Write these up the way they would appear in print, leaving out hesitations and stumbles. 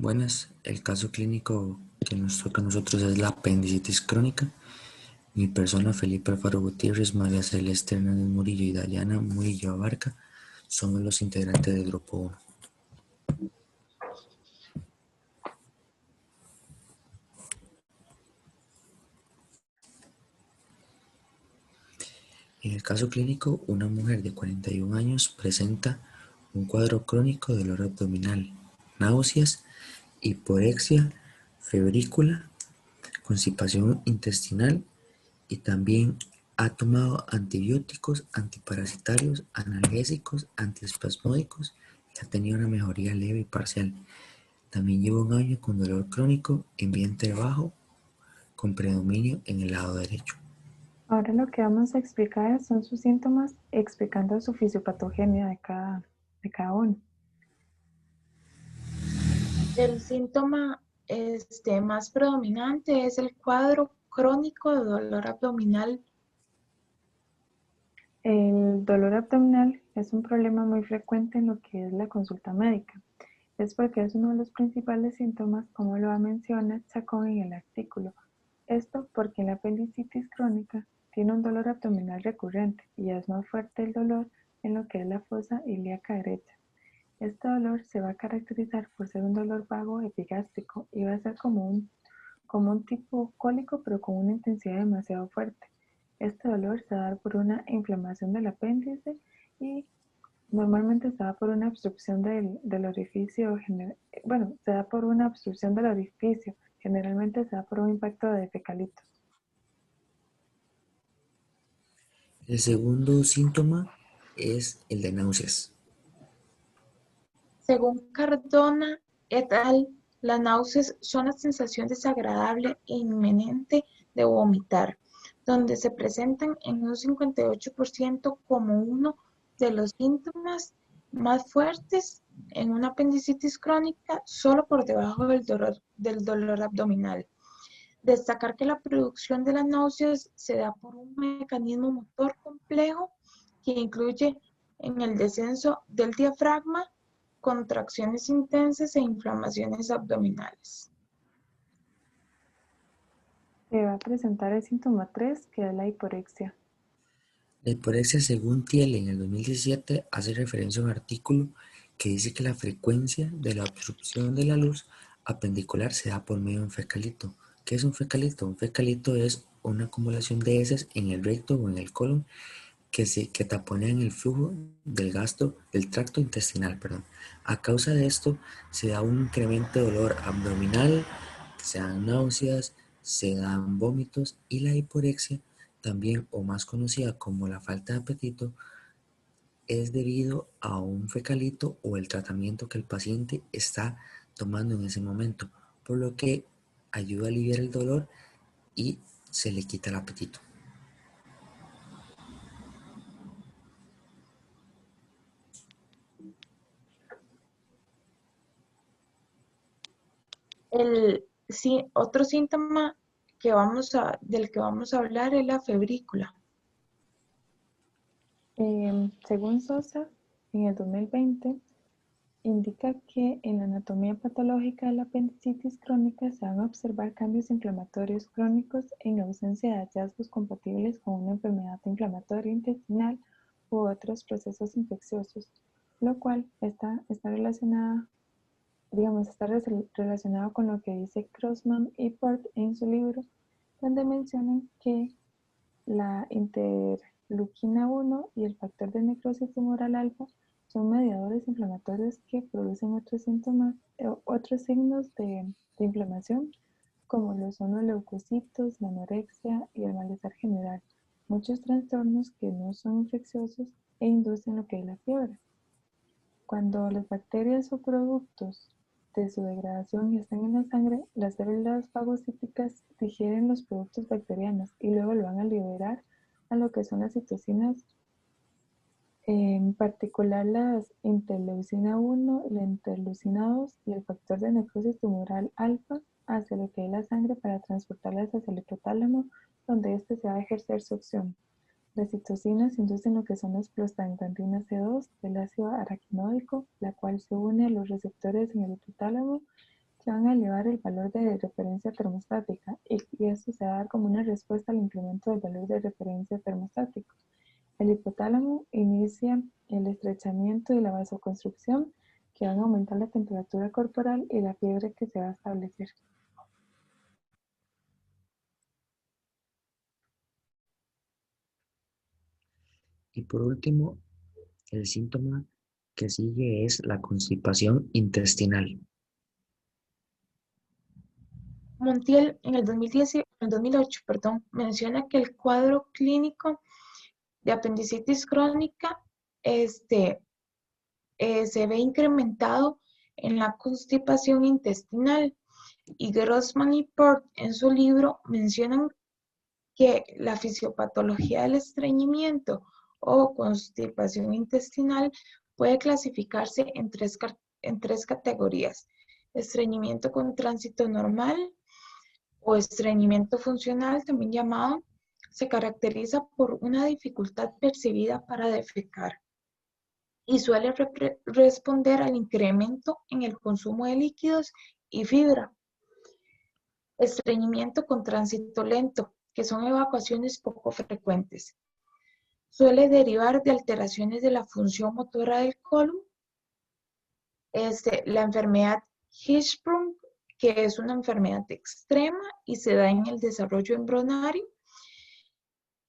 Buenas, el caso clínico que nos toca a nosotros es la apendicitis crónica. Mi persona, Felipe Alfaro Gutiérrez, María Celeste Hernández Murillo y Dayana Murillo Abarca, somos los integrantes del grupo 1. En el caso clínico, una mujer de 41 años presenta un cuadro crónico de dolor abdominal, náuseas, hiporexia, febrícula, constipación intestinal y también ha tomado antibióticos, antiparasitarios, analgésicos, antiespasmódicos y ha tenido una mejoría leve y parcial. También lleva un año con dolor crónico en vientre bajo con predominio en el lado derecho. Ahora lo que vamos a explicar son sus síntomas, explicando su fisiopatogenia de cada uno. El síntoma más predominante es el cuadro crónico de dolor abdominal. El dolor abdominal es un problema muy frecuente en lo que es la consulta médica. Es porque es uno de los principales síntomas, como lo menciona Chacón en el artículo. Esto porque la apendicitis crónica tiene un dolor abdominal recurrente y es más fuerte el dolor en lo que es la fosa ilíaca derecha. Este dolor se va a caracterizar por ser un dolor vago epigástrico y va a ser como un tipo cólico, pero con una intensidad demasiado fuerte. Este dolor se va a dar por una inflamación del apéndice y normalmente se da por una obstrucción del orificio, se da por una obstrucción del orificio, generalmente se da por un impacto de fecalitos. El segundo síntoma es el de náuseas. Según Cardona et al., las náuseas son la sensación desagradable e inminente de vomitar, donde se presentan en un 58% como uno de los síntomas más fuertes en una apendicitis crónica, solo por debajo del dolor abdominal. Destacar que la producción de las náuseas se da por un mecanismo motor complejo que incluye en el descenso del diafragma, contracciones intensas e inflamaciones abdominales. Se va a presentar el síntoma 3, que es la hiporexia. La hiporexia, según Thiel en el 2017, hace referencia a un artículo que dice que la frecuencia de la obstrucción de la luz apendicular se da por medio de un fecalito. ¿Qué es un fecalito? Un fecalito es una acumulación de heces en el recto o en el colon que taponean el flujo del tracto intestinal. A causa de esto se da un incremento de dolor abdominal, se dan náuseas, se dan vómitos y la hiporexia, también o más conocida como la falta de apetito, es debido a un fecalito o el tratamiento que el paciente está tomando en ese momento, por lo que ayuda a aliviar el dolor y se le quita el apetito. Otro síntoma del que vamos a hablar es la febrícula. Según Sosa, en el 2020, indica que en la anatomía patológica de la apendicitis crónica se van a observar cambios inflamatorios crónicos en ausencia de hallazgos compatibles con una enfermedad inflamatoria intestinal u otros procesos infecciosos, lo cual está relacionado con lo que dice Crossman y Port en su libro, donde mencionan que la interleuquina 1 y el factor de necrosis tumoral alfa son mediadores inflamatorios que producen otros síntomas, otros signos de inflamación, como lo son los leucocitos, la anorexia y el malestar general, muchos trastornos que no son infecciosos e inducen lo que es la fiebre. Cuando las bacterias o productos de su degradación están en la sangre, las células fagocíticas digieren los productos bacterianos y luego lo van a liberar a lo que son las citocinas, en particular las interleucina 1, la interleucina 2 y el factor de necrosis tumoral alfa hacia lo que es la sangre para transportarlas hacia el hipotálamo, donde éste se va a ejercer su acción. Las citocinas inducen lo que son las prostaglandinas C2 del ácido araquidónico, la cual se une a los receptores en el hipotálamo que van a elevar el valor de referencia termostática y esto se va a dar como una respuesta al incremento del valor de referencia termostático. El hipotálamo inicia el estrechamiento y la vasoconstricción que van a aumentar la temperatura corporal y la fiebre que se va a establecer. Y por último, el síntoma que sigue es la constipación intestinal. Montiel en el 2008, menciona que el cuadro clínico de apendicitis crónica se ve incrementado en la constipación intestinal, y Grossman y Port en su libro mencionan que la fisiopatología del estreñimiento o constipación intestinal puede clasificarse en tres categorías: estreñimiento con tránsito normal o estreñimiento funcional, también llamado. Se caracteriza por una dificultad percibida para defecar y suele responder al incremento en el consumo de líquidos y fibra. Estreñimiento con tránsito lento, que son evacuaciones poco frecuentes. Suele derivar de alteraciones de la función motora del colon. La enfermedad Hirschsprung, que es una enfermedad extrema y se da en el desarrollo embrionario.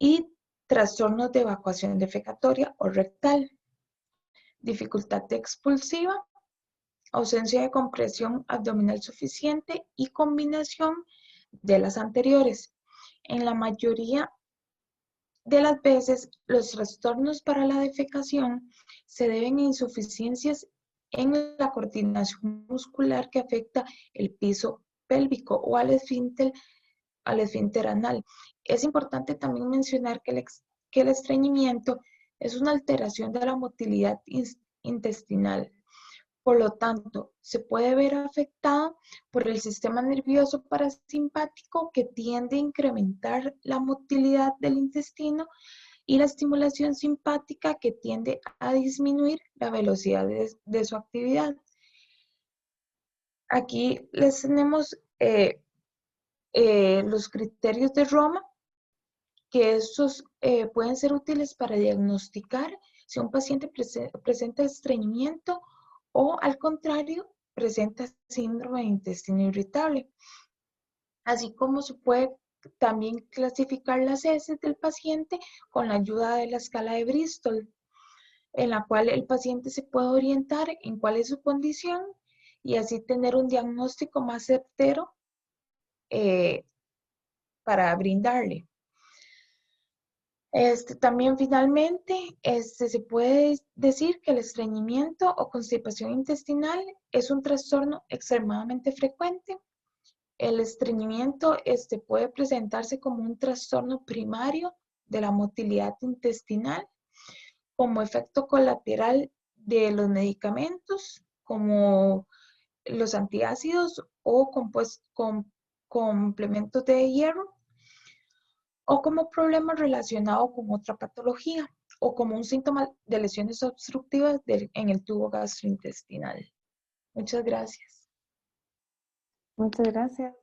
Y trastornos de evacuación defecatoria o rectal. Dificultad expulsiva, ausencia de compresión abdominal suficiente y combinación de las anteriores. En la mayoría de las veces, los trastornos para la defecación se deben a insuficiencias en la coordinación muscular que afecta el piso pélvico o al esfínter anal. Es importante también mencionar que el estreñimiento es una alteración de la motilidad intestinal. Por lo tanto, se puede ver afectado por el sistema nervioso parasimpático, que tiende a incrementar la motilidad del intestino, y la estimulación simpática, que tiende a disminuir la velocidad de su actividad. Aquí les tenemos los criterios de Roma, que estos pueden ser útiles para diagnosticar si un paciente presenta estreñimiento o, al contrario, presenta síndrome de intestino irritable. Así como se puede también clasificar las heces del paciente con la ayuda de la escala de Bristol, en la cual el paciente se puede orientar en cuál es su condición y así tener un diagnóstico más certero para brindarle. También finalmente se puede decir que el estreñimiento o constipación intestinal es un trastorno extremadamente frecuente. El estreñimiento puede presentarse como un trastorno primario de la motilidad intestinal, como efecto colateral de los medicamentos, como los antiácidos o complementos de hierro, o como problema relacionado con otra patología, o como un síntoma de lesiones obstructivas en el tubo gastrointestinal. Muchas gracias. Muchas gracias.